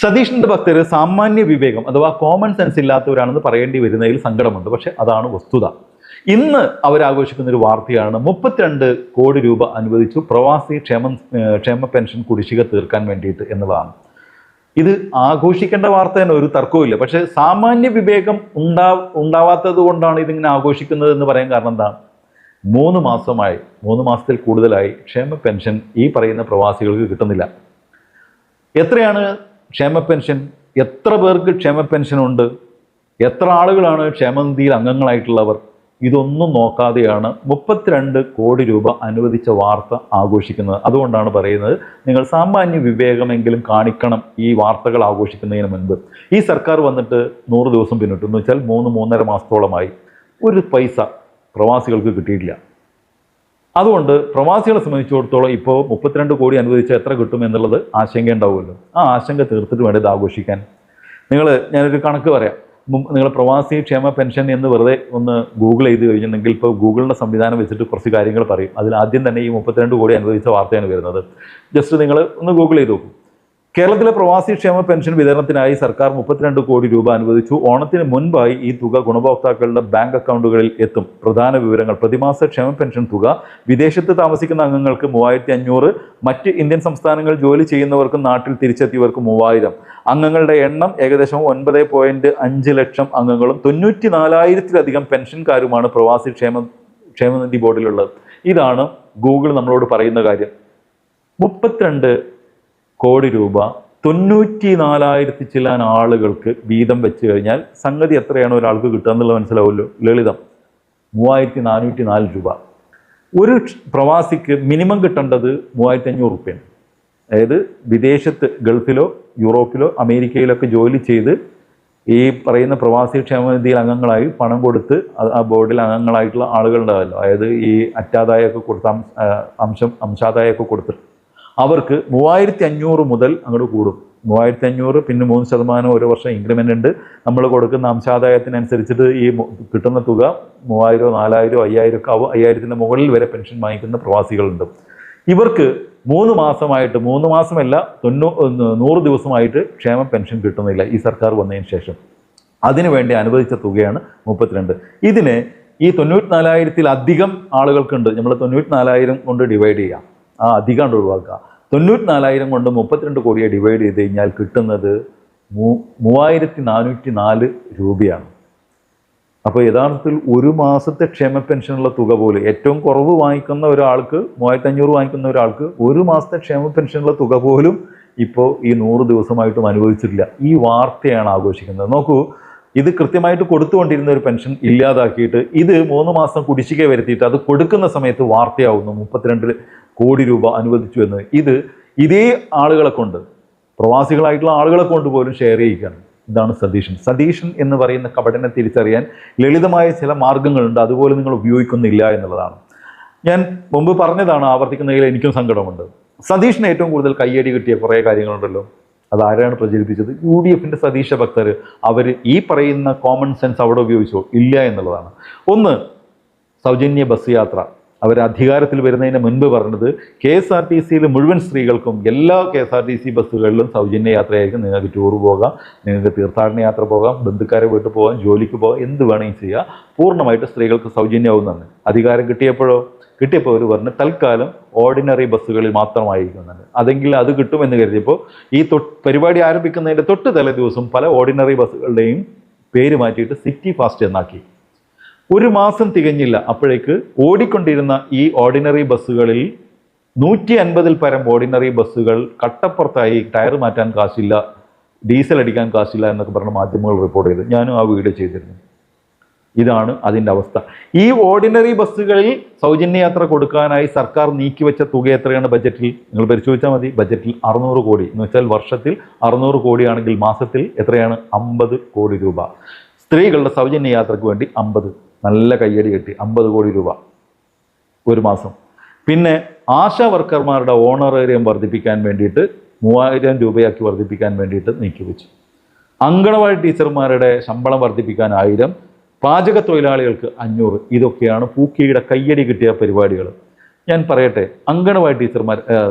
സതീഷിന്റെ ഭക്തർ സാമാന്യ വിവേകം അഥവാ കോമൺ സെൻസ് ഇല്ലാത്തവരാണെന്ന് പറയേണ്ടി വരുന്നതിൽ സങ്കടമുണ്ട്. പക്ഷെ അതാണ് വസ്തുത. ഇന്ന് അവരാഘോഷിക്കുന്ന ഒരു വാർത്തയാണ് 32 കോടി രൂപ അനുവദിച്ചു പ്രവാസി ക്ഷേമ പെൻഷൻ കുടിശ്ശിക തീർക്കാൻ വേണ്ടിയിട്ട് എന്നുള്ളതാണ്. ഇത് ആഘോഷിക്കേണ്ട വാർത്ത തന്നെ, ഒരു തർക്കവുമില്ല. പക്ഷെ സാമാന്യ വിവേകം ഉണ്ടാവാത്തത് കൊണ്ടാണ് ഇതിങ്ങനെ ആഘോഷിക്കുന്നത് എന്ന് പറയാൻ കാരണം എന്താണ്? 3 മാസമായി, 3 മാസത്തിൽ കൂടുതലായി ക്ഷേമ പെൻഷൻ ഈ പറയുന്ന പ്രവാസികൾക്ക് കിട്ടുന്നില്ല. എത്രയാണ് ക്ഷേമ പെൻഷൻ? എത്ര പേർക്ക് ക്ഷേമ പെൻഷൻ ഉണ്ട്? എത്ര ആളുകളാണ് ക്ഷേമനിധിയിൽ അംഗങ്ങളായിട്ടുള്ളവർ? ഇതൊന്നും നോക്കാതെയാണ് 32 കോടി രൂപ അനുവദിച്ച വാർത്ത ആഘോഷിക്കുന്നത്. അതുകൊണ്ടാണ് പറയുന്നത്, നിങ്ങൾ സാമാന്യ വിവേകമെങ്കിലും കാണിക്കണം ഈ വാർത്തകൾ ആഘോഷിക്കുന്നതിന് മുൻപ്. ഈ സർക്കാർ വന്നിട്ട് 100 ദിവസം പിന്നിട്ടു എന്ന് വെച്ചാൽ 3-3.5 മാസത്തോളമായി ഒരു പൈസ പ്രവാസികൾക്ക് കിട്ടിയിട്ടില്ല. അതുകൊണ്ട് പ്രവാസികളെ സംബന്ധിച്ചിടത്തോളം ഇപ്പോൾ 32 കോടി അനുവദിച്ചാൽ എത്ര കിട്ടും എന്നുള്ളത് ആശങ്ക ഉണ്ടാവുമല്ലോ. ആ ആശങ്ക തീർത്തിട്ട് വേണ്ടത് ആഘോഷിക്കാൻ. ഞാനൊരു കണക്ക് പറയാം. നിങ്ങൾ പ്രവാസി ക്ഷേമ പെൻഷൻ എന്ന് വെറുതെ ഒന്ന് ഗൂഗിൾ ചെയ്ത് കഴിഞ്ഞിട്ടുണ്ടെങ്കിൽ ഇപ്പോൾ ഗൂഗിളിൻ്റെ സംവിധാനം വെച്ചിട്ട് കുറച്ച് കാര്യങ്ങൾ പറയും. അതിൽ ആദ്യം തന്നെ ഈ 32 കോടി അനുവദിച്ച വാർത്തയാണ് വരുന്നത്. ജസ്റ്റ് നിങ്ങൾ ഒന്ന് ഗൂഗിൾ ചെയ്ത് നോക്കും. കേരളത്തിലെ പ്രവാസി ക്ഷേമ പെൻഷൻ വിതരണത്തിനായി സർക്കാർ 32 കോടി രൂപ അനുവദിച്ചു. ഓണത്തിന് മുൻപായി ഈ തുക ഗുണഭോക്താക്കളുടെ ബാങ്ക് അക്കൗണ്ടുകളിൽ എത്തും. പ്രധാന വിവരങ്ങൾ: പ്രതിമാസ ക്ഷേമ പെൻഷൻ തുക വിദേശത്ത് താമസിക്കുന്ന അംഗങ്ങൾക്ക് 3500, മറ്റ് ഇന്ത്യൻ സംസ്ഥാനങ്ങളിൽ ജോലി ചെയ്യുന്നവർക്കും നാട്ടിൽ തിരിച്ചെത്തിയവർക്ക് 3000. അംഗങ്ങളുടെ എണ്ണം ഏകദേശം 9.5 ലക്ഷം അംഗങ്ങളും 94,000-ലധികം പെൻഷൻകാരുമാണ് പ്രവാസി ക്ഷേമനിധി ബോർഡിലുള്ളത്. ഇതാണ് ഗൂഗിൾ നമ്മളോട് പറയുന്ന കാര്യം. 32 കോടി രൂപ 94,000 ചില്ലാൻ ആളുകൾക്ക് വീതം വെച്ച് കഴിഞ്ഞാൽ സംഗതി എത്രയാണ് ഒരാൾക്ക് കിട്ടുക എന്നുള്ളത് മനസ്സിലാവുമല്ലോ. ലളിതം, 3,404 രൂപ. ഒരു പ്രവാസിക്ക് മിനിമം കിട്ടേണ്ടത് 3,500 റുപ്യാണ്. അതായത് വിദേശത്ത് ഗൾഫിലോ യൂറോപ്പിലോ അമേരിക്കയിലൊക്കെ ജോലി ചെയ്ത് ഈ പറയുന്ന പ്രവാസി ക്ഷേമനിധിയിൽ അംഗങ്ങളായി പണം കൊടുത്ത് ആ ബോർഡിൽ അംഗങ്ങളായിട്ടുള്ള ആളുകളുണ്ടാവല്ലോ, അതായത് ഈ അറ്റാദായമൊക്കെ കൊടുത്ത അംശാദായമൊക്കെ കൊടുത്തിട്ട് അവർക്ക് 3,500 മുതൽ അങ്ങോട്ട് കൂടും. 3,500 പിന്നെ 3% ഓരോ വർഷം ഇൻക്രിമെൻ്റ് ഉണ്ട്. നമ്മൾ കൊടുക്കുന്ന അംശാദായത്തിനനുസരിച്ചിട്ട് ഈ കിട്ടുന്ന തുക 3,000, 4,000, 5,000 ഒക്കെ ആവും. 5,000-ന് മുകളിൽ വരെ പെൻഷൻ വാങ്ങിക്കുന്ന പ്രവാസികളുണ്ട്. ഇവർക്ക് 3 മാസമായിട്ട്, 3 മാസമല്ല 100 ദിവസമായിട്ട് ക്ഷേമ പെൻഷൻ കിട്ടുന്നില്ല ഈ സർക്കാർ വന്നതിന് ശേഷം. അതിനുവേണ്ടി അനുവദിച്ച തുകയാണ് 32. ഇതിന് ഈ 94,000-ലധികം ആളുകൾക്കുണ്ട്. നമ്മൾ 94,000 കൊണ്ട് ഡിവൈഡ് ചെയ്യാം, ആ അധികം ഒഴിവാക്കുക. 94,000 കൊണ്ട് 32 കോടിയെ ഡിവൈഡ് ചെയ്ത് കഴിഞ്ഞാൽ കിട്ടുന്നത് 3,404 രൂപയാണ്. അപ്പോൾ യഥാർത്ഥത്തിൽ ഒരു മാസത്തെ ക്ഷേമ പെൻഷനുള്ള തുക പോലും, ഏറ്റവും കുറവ് വാങ്ങിക്കുന്ന ഒരാൾക്ക് 3,500 വാങ്ങിക്കുന്ന ഒരാൾക്ക് ഒരു മാസത്തെ ക്ഷേമ പെൻഷനുള്ള തുക പോലും ഇപ്പോൾ ഈ 100 ദിവസമായിട്ടും അനുവദിച്ചിട്ടില്ല. ഈ വാർത്തയാണ് ആഘോഷിക്കുന്നത്. നോക്കൂ, ഇത് കൃത്യമായിട്ട് കൊടുത്തുകൊണ്ടിരുന്ന ഒരു പെൻഷൻ ഇല്ലാതാക്കിയിട്ട് ഇത് 3 മാസം കുടിശ്ശിക വരുത്തിയിട്ട് അത് കൊടുക്കുന്ന സമയത്ത് വാർത്തയാവുന്നു 32 കോടി രൂപ അനുവദിച്ചു എന്ന്. ഇതേ ആളുകളെ കൊണ്ട്, പ്രവാസികളായിട്ടുള്ള ആളുകളെ കൊണ്ട് പോലും ഷെയർ ചെയ്യിക്കുകയാണ്. ഇതാണ് സതീഷൻ എന്ന് പറയുന്ന കപടനെ തിരിച്ചറിയാൻ ലളിതമായ ചില മാർഗങ്ങളുണ്ട്. അതുപോലെ നിങ്ങൾ ഉപയോഗിക്കുന്നില്ല എന്നുള്ളതാണ്. ഞാൻ മുമ്പ് പറഞ്ഞതാണ്, ആവർത്തിക്കുന്നതിൽ എനിക്കും സങ്കടമുണ്ട്. സതീഷിന് ഏറ്റവും കൂടുതൽ കയ്യടി കിട്ടിയ കുറേ കാര്യങ്ങളുണ്ടല്ലോ. അതാരാണ് പ്രചരിപ്പിച്ചത്? UDFന്റെ സതീശ ഭക്തർ. അവർ ഈ പറയുന്ന കോമൺ സെൻസ് അവിടെ ഉപയോഗിച്ചോ? ഇല്ല എന്നുള്ളതാണ്. ഒന്ന്, സൗജന്യ ബസ് യാത്ര. അവർ അധികാരത്തിൽ വരുന്നതിന് മുൻപ് പറഞ്ഞത് KSRTCയിൽ മുഴുവൻ സ്ത്രീകൾക്കും എല്ലാ KSRTC ബസ്സുകളിലും സൗജന്യ യാത്രയായിരിക്കും. നിങ്ങൾക്ക് ടൂർ പോകാം, നിങ്ങൾക്ക് തീർത്ഥാടന യാത്ര പോകാം, ബന്ധുക്കാരെ വീട്ടിൽ പോകാം, ജോലിക്ക് പോകാം, എന്ത് വേണമെങ്കിൽ ചെയ്യാം. പൂർണ്ണമായിട്ട് സ്ത്രീകൾക്ക് സൗജന്യമാവുന്നതാണ്. അധികാരം കിട്ടിയപ്പോൾ അവർ പറഞ്ഞ് തൽക്കാലം ഓർഡിനറി ബസ്സുകളിൽ മാത്രമായിരിക്കുന്നുണ്ട്. അതെങ്കിൽ അത് കിട്ടുമെന്ന് കരുതിയപ്പോൾ ഈ പരിപാടി ആരംഭിക്കുന്നതിൻ്റെ തൊട്ട് തലേ ദിവസം പല ഓർഡിനറി ബസ്സുകളുടെയും പേര് മാറ്റിയിട്ട് സിറ്റി ഫാസ്റ്റ് എന്നാക്കി. 1 മാസം തികഞ്ഞില്ല അപ്പോഴേക്ക് ഓടിക്കൊണ്ടിരുന്ന ഈ ഓർഡിനറി ബസ്സുകളിൽ 150-ൽ പരം ഓർഡിനറി ബസ്സുകൾ കട്ടപ്പുറത്തായി. ടയർ മാറ്റാൻ കാശില്ല, ഡീസൽ അടിക്കാൻ കാശില്ല എന്നൊക്കെ പറഞ്ഞ് മാധ്യമങ്ങൾ റിപ്പോർട്ട് ചെയ്തു. ഞാനും ആ വീഡിയോ ചെയ്തിരുന്നു. ഇതാണ് അതിൻ്റെ അവസ്ഥ. ഈ ഓർഡിനറി ബസ്സുകളിൽ സൗജന്യ യാത്ര കൊടുക്കാനായി സർക്കാർ നീക്കിവെച്ച തുക എത്രയാണ് ബജറ്റിൽ? നിങ്ങൾ പരിശോധിച്ചാൽ മതി. ബജറ്റിൽ 600 കോടി എന്ന് വെച്ചാൽ വർഷത്തിൽ 600 കോടിയാണെങ്കിൽ മാസത്തിൽ എത്രയാണ്? 50 കോടി രൂപ. സ്ത്രീകളുടെ സൗജന്യ യാത്രയ്ക്ക് വേണ്ടി 50, നല്ല കയ്യടി കിട്ടി. 50 കോടി രൂപ ഒരു മാസം. പിന്നെ ആശാ വർക്കർമാരുടെ ഓണറേറിയം വർദ്ധിപ്പിക്കാൻ വേണ്ടിയിട്ട് 3000 രൂപയാക്കി വർദ്ധിപ്പിക്കാൻ വേണ്ടിയിട്ട് നീക്കിവെച്ചു. അങ്കണവാടി ടീച്ചർമാരുടെ ശമ്പളം വർദ്ധിപ്പിക്കാൻ 1000, പാചക തൊഴിലാളികൾക്ക് 500. ഇതൊക്കെയാണ് പൂക്കിയുടെ കയ്യടി കിട്ടിയ പരിപാടികൾ. ഞാൻ പറയട്ടെ, അങ്കണവാടി ടീച്ചർമാർ,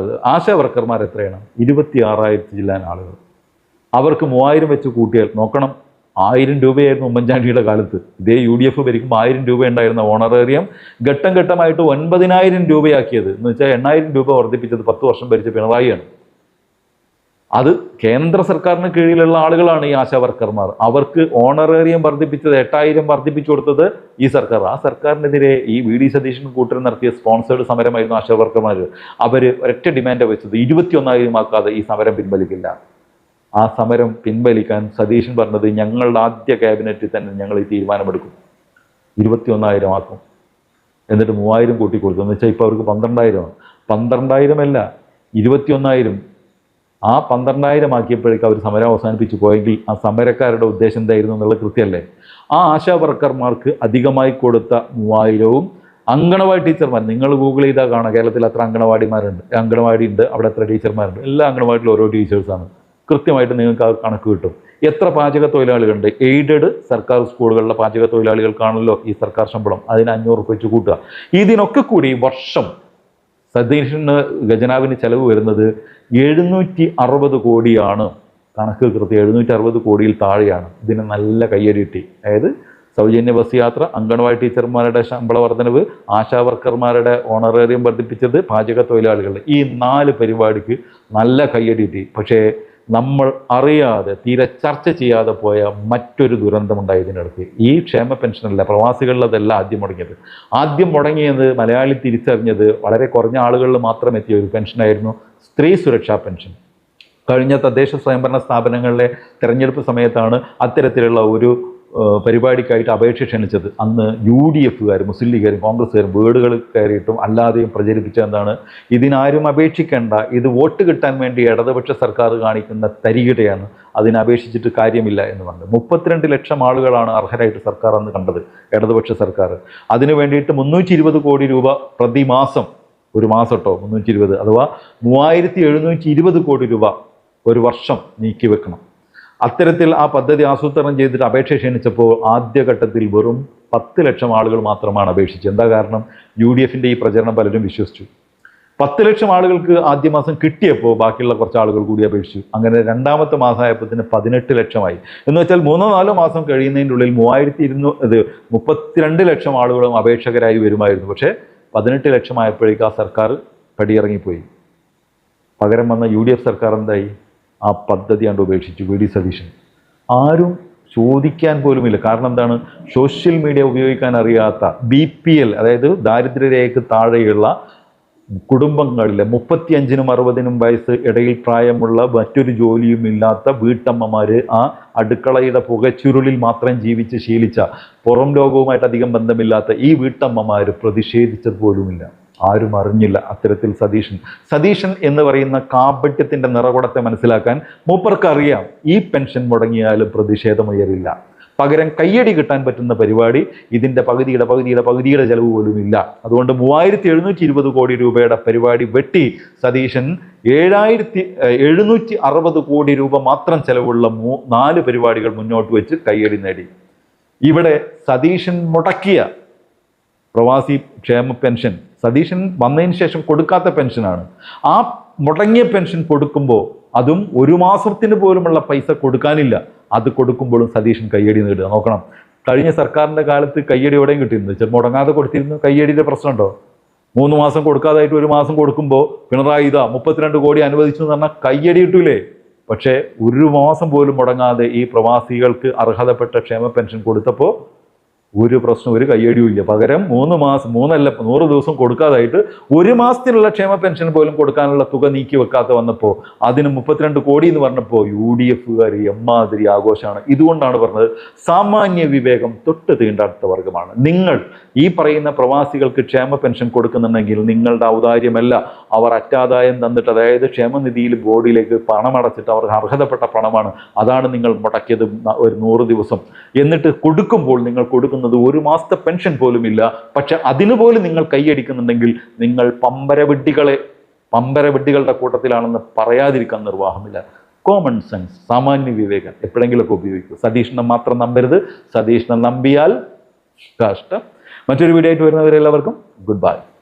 ആശാ വർക്കർമാർ എത്രയാണ്? 26,000 ചില്ലാൻ ആളുകൾ. അവർക്ക് 3000 വെച്ച് കൂട്ടിയാൽ നോക്കണം, 1000 രൂപയായിരുന്നു ഉമ്മൻചാണ്ടിയുടെ കാലത്ത്. ഇതേ UDF ഭരിക്കുമ്പോൾ 1000 രൂപ ഉണ്ടായിരുന്ന ഓണറേറിയം ഘട്ടം ഘട്ടമായിട്ട് 9000 രൂപയാക്കിയത്. എന്ന് വെച്ചാൽ 8000 രൂപ വർദ്ധിപ്പിച്ചത് 10 വർഷം ഭരിച്ച പിണറായിയാണ്. അത് കേന്ദ്ര സർക്കാരിന് കീഴിലുള്ള ആളുകളാണ് ഈ ആശാ വർക്കർമാർ. അവർക്ക് ഓണറേറിയം വർദ്ധിപ്പിച്ചത് 8000 വർദ്ധിപ്പിച്ചു കൊടുത്തത് ഈ സർക്കാർ. ആ സർക്കാരിനെതിരെ ഈ VD സതീശൻ കൂട്ടർ നടത്തിയ സ്പോൺസേഡ് സമരമായിരുന്നു ആശാ വർക്കർമാർ. അവർ ഒരൊറ്റ ഡിമാൻഡ് വെച്ചത് 21,000 ആക്കാതെ ഈ സമരം പിൻവലിക്കില്ല. ആ സമരം പിൻവലിക്കാൻ സതീശൻ പറഞ്ഞത് ഞങ്ങളുടെ ആദ്യ ക്യാബിനറ്റിൽ തന്നെ ഞങ്ങൾ ഈ തീരുമാനമെടുക്കും, 21,000 ആക്കും. എന്നിട്ട് 3000 കൂട്ടിക്കൊടുത്തു. എന്ന് വെച്ചാൽ ഇപ്പോൾ അവർക്ക് 12,000. 12,000 അല്ല, 21,000. ആ 12,000 ആക്കിയപ്പോഴേക്കും അവർ സമരം അവസാനിപ്പിച്ചു പോയെങ്കിൽ ആ സമരക്കാരുടെ ഉദ്ദേശം എന്തായിരുന്നു എന്നുള്ള കൃത്യമല്ലേ. ആ ആശാ വർക്കർമാർക്ക് അധികമായി കൊടുത്ത 3000-ഉം അങ്കണവാടി ടീച്ചർമാർ, നിങ്ങൾ ഗൂഗിൾ ചെയ്താൽ കാണാം കേരളത്തിൽ എത്ര അങ്കണവാടി ഉണ്ട്, അവിടെ എത്ര ടീച്ചർമാരുണ്ട്. എല്ലാ അങ്കണവാടിയിലും ഓരോ ടീച്ചേഴ്സാണ്. കൃത്യമായിട്ട് നിങ്ങൾക്ക് ആ കണക്ക് കിട്ടും. എത്ര പാചക തൊഴിലാളികളുണ്ട്. എയ്ഡഡ് സർക്കാർ സ്കൂളുകളിലെ പാചക തൊഴിലാളികൾക്കാണല്ലോ ഈ സർക്കാർ ശമ്പളം. അതിന് 500 രൂപ വെച്ച് കൂട്ടുക. ഇതിനൊക്കെ കൂടി വർഷം സതീശന് ഖജനാവിന് ചെലവ് വരുന്നത് 760 കോടിയാണ്. കണക്ക് കൃത്യം 760 കോടിയിൽ താഴെയാണ്. ഇതിന് നല്ല കയ്യടി കിട്ടി. അതായത് സൗജന്യ ബസ് യാത്ര, അങ്കണവാടി ടീച്ചർമാരുടെ ശമ്പള വർധനവ്, ആശാ വർക്കർമാരുടെ ഓണറേറിയം വർദ്ധിപ്പിച്ചത്, പാചക തൊഴിലാളികളുടെ ഈ 4 പരിപാടിക്ക് നല്ല കയ്യടി കിട്ടി. പക്ഷേ നമ്മൾ അറിയാതെ തീരെ ചർച്ച ചെയ്യാതെ പോയ മറ്റൊരു ദുരന്തമുണ്ടായി ഇതിനടുത്ത്. ഈ ക്ഷേമ പെൻഷനല്ല, പ്രവാസികളിലതല്ല ആദ്യം മുടങ്ങിയത് മലയാളി തിരിച്ചറിഞ്ഞത് വളരെ കുറഞ്ഞ ആളുകളിൽ മാത്രം എത്തിയ ഒരു പെൻഷനായിരുന്നു സ്ത്രീ സുരക്ഷാ പെൻഷൻ. കഴിഞ്ഞ തദ്ദേശ സ്വയംഭരണ സ്ഥാപനങ്ങളിലെ തെരഞ്ഞെടുപ്പ് സമയത്താണ് അത്തരത്തിലുള്ള ഒരു പരിപാടിക്കായിട്ട് അപേക്ഷ ക്ഷണിച്ചത്. അന്ന് UDFകാർ, മുസ്ലിം ലീഗുകാരും കോൺഗ്രസ്സുകാരും വീടുകൾ കയറിയിട്ടും അല്ലാതെയും പ്രചരിപ്പിച്ച എന്താണ്, ഇതിനാരും അപേക്ഷിക്കേണ്ട, ഇത് വോട്ട് കിട്ടാൻ വേണ്ടി ഇടതുപക്ഷ സർക്കാർ കാണിക്കുന്ന തരികിടയാണ്, അതിനപേക്ഷിച്ചിട്ട് കാര്യമില്ല എന്ന് പറഞ്ഞു. 32 ലക്ഷം ആളുകളാണ് അർഹരായിട്ട് സർക്കാർ അന്ന് കണ്ടത്, ഇടതുപക്ഷ സർക്കാർ. അതിനു വേണ്ടിയിട്ട് 320 കോടി രൂപ പ്രതിമാസം, ഒരു മാസം കേട്ടോ 320, അഥവാ 3720 കോടി രൂപ ഒരു വർഷം നീക്കി വെക്കണം. അത്തരത്തിൽ ആ പദ്ധതി ആസൂത്രണം ചെയ്തിട്ട് അപേക്ഷ ക്ഷണിച്ചപ്പോൾ ആദ്യഘട്ടത്തിൽ വെറും 10 ലക്ഷം ആളുകൾ മാത്രമാണ് അപേക്ഷിച്ചത്. എന്താ കാരണം? UDFന്റെ ഈ പ്രചരണം പലരും വിശ്വസിച്ചു. 10 ലക്ഷം ആളുകൾക്ക് ആദ്യ മാസം കിട്ടിയപ്പോൾ ബാക്കിയുള്ള കുറച്ച് ആളുകൾ കൂടി അപേക്ഷിച്ചു. അങ്ങനെ രണ്ടാമത്തെ മാസമായപ്പോഴത്തിന് 18 ലക്ഷമായി. എന്ന് വെച്ചാൽ 3-4 മാസം കഴിയുന്നതിൻ്റെ ഉള്ളിൽ 32 ലക്ഷം ആളുകളും അപേക്ഷകരായി വരുമായിരുന്നു. പക്ഷേ 18 ലക്ഷമായപ്പോഴേക്കും ആ സർക്കാർ പടിയിറങ്ങിപ്പോയി. പകരം വന്ന UDF സർക്കാർ എന്തായി? ആ പദ്ധതി കണ്ട് ഉപേക്ഷിച്ചു. VD സതീശൻ. ആരും ചോദിക്കാൻ പോലുമില്ല. കാരണം എന്താണ്? സോഷ്യൽ മീഡിയ ഉപയോഗിക്കാൻ അറിയാത്ത BPL, അതായത് ദാരിദ്ര്യരേഖയ്ക്ക് താഴെയുള്ള കുടുംബങ്ങളിലെ 35-നും 60-നും വയസ്സ് ഇടയിൽ പ്രായമുള്ള മറ്റൊരു ജോലിയും ഇല്ലാത്ത വീട്ടമ്മമാർ, ആ അടുക്കളയുടെ പുകച്ചുരുളിൽ മാത്രം ജീവിച്ച് ശീലിച്ച, പുറം ലോകവുമായിട്ട് അധികം ബന്ധമില്ലാത്ത ഈ വീട്ടമ്മമാർ പ്രതിഷേധിച്ചത് പോലുമില്ല. ആരും അറിഞ്ഞില്ല. അത്തരത്തിൽ സതീശൻ എന്ന് പറയുന്ന കാപട്യത്തിൻ്റെ നിറകുടത്തെ മനസ്സിലാക്കാൻ മൂപ്പർക്ക് അറിയാം. ഈ പെൻഷൻ മുടങ്ങിയാലും പ്രതിഷേധമുയരില്ല. പകരം കയ്യടി കിട്ടാൻ പറ്റുന്ന പരിപാടി ഇതിൻ്റെ പകുതിയുടെ ചെലവ് പോലുമില്ല. അതുകൊണ്ട് 3720 കോടി രൂപയുടെ പരിപാടി വെട്ടി സതീശൻ 7760 കോടി രൂപ മാത്രം ചെലവുള്ള 4 പരിപാടികൾ മുന്നോട്ട് വെച്ച് കയ്യടി നേടി. ഇവിടെ സതീശൻ മുടക്കിയ പ്രവാസി ക്ഷേമ പെൻഷൻ സതീശൻ വന്നതിന് ശേഷം കൊടുക്കാത്ത പെൻഷനാണ്. ആ മുടങ്ങിയ പെൻഷൻ കൊടുക്കുമ്പോൾ അതും 1 മാസത്തിന് പോലുമുള്ള പൈസ കൊടുക്കാനില്ല. അത് കൊടുക്കുമ്പോഴും സതീശൻ കയ്യടി നേടുക. നോക്കണം, കഴിഞ്ഞ സർക്കാരിൻ്റെ കാലത്ത് കയ്യടി എവിടെയും കിട്ടിയിരുന്നു. ചിലപ്പോൾ മുടങ്ങാതെ കൊടുത്തിരുന്നു. കയ്യടിയുടെ പ്രശ്നമുണ്ടോ? 3 മാസം കൊടുക്കാതായിട്ട് 1 മാസം കൊടുക്കുമ്പോൾ പിണറായി 32 കോടി അനുവദിച്ചു എന്ന് പറഞ്ഞാൽ കയ്യടി കിട്ടൂലേ? പക്ഷേ 1 മാസം പോലും മുടങ്ങാതെ ഈ പ്രവാസികൾക്ക് അർഹതപ്പെട്ട ക്ഷേമ പെൻഷൻ കൊടുത്തപ്പോൾ ഒരു പ്രശ്നം, ഒരു കയ്യടിയും ഇല്ല. പകരം 3 മാസം, 100 ദിവസം കൊടുക്കാതായിട്ട് 1 മാസത്തിനുള്ള ക്ഷേമ പെൻഷൻ പോലും കൊടുക്കാനുള്ള തുക നീക്കി വെക്കാത്ത വന്നപ്പോൾ അതിന് 32 കോടി എന്ന് പറഞ്ഞപ്പോൾ UDFകാർ എമ്മാതിരി ആഘോഷമാണ്. ഇതുകൊണ്ടാണ് പറഞ്ഞത് സാമാന്യ വിവേകം തൊട്ട് തീണ്ടാത്ത വർഗമാണ്. നിങ്ങൾ ഈ പറയുന്ന പ്രവാസികൾക്ക് ക്ഷേമ പെൻഷൻ കൊടുക്കുന്നുണ്ടെങ്കിൽ നിങ്ങളുടെ ഔദാര്യമല്ല, അവർ അറ്റാദായം തന്നിട്ട്, അതായത് ക്ഷേമനിധിയിൽ ബോർഡിലേക്ക് പണം അടച്ചിട്ട് അവർക്ക് അർഹതപ്പെട്ട പണമാണ്. അതാണ് നിങ്ങൾ മുടക്കിയത് ഒരു 100 ദിവസം. എന്നിട്ട് കൊടുക്കുമ്പോൾ നിങ്ങൾ കൊടുക്കുന്ന 1 മാസത്തെ പെൻഷൻ പോലും ഇല്ല. പക്ഷെ അതിനുപോലും നിങ്ങൾ കൈയടിക്കുന്നുണ്ടെങ്കിൽ നിങ്ങൾ പമ്പരവിഡ്ഢികളുടെ കൂട്ടത്തിലാണെന്ന് പറയാതിരിക്കാൻ നിർവാഹമില്ല. കോമൺ സെൻസ്, സാമാന്യ വിവേകം എപ്പോഴെങ്കിലുമൊക്കെ ഉപയോഗിക്കും. സതീശനെ മാത്രം നമ്പരുത്. സതീശനെ നമ്പിയാൽ കഷ്ടം. മറ്റൊരു വീഡിയോ ആയിട്ട് വരുന്നവരെല്ലാവർക്കും ഗുഡ് ബൈ.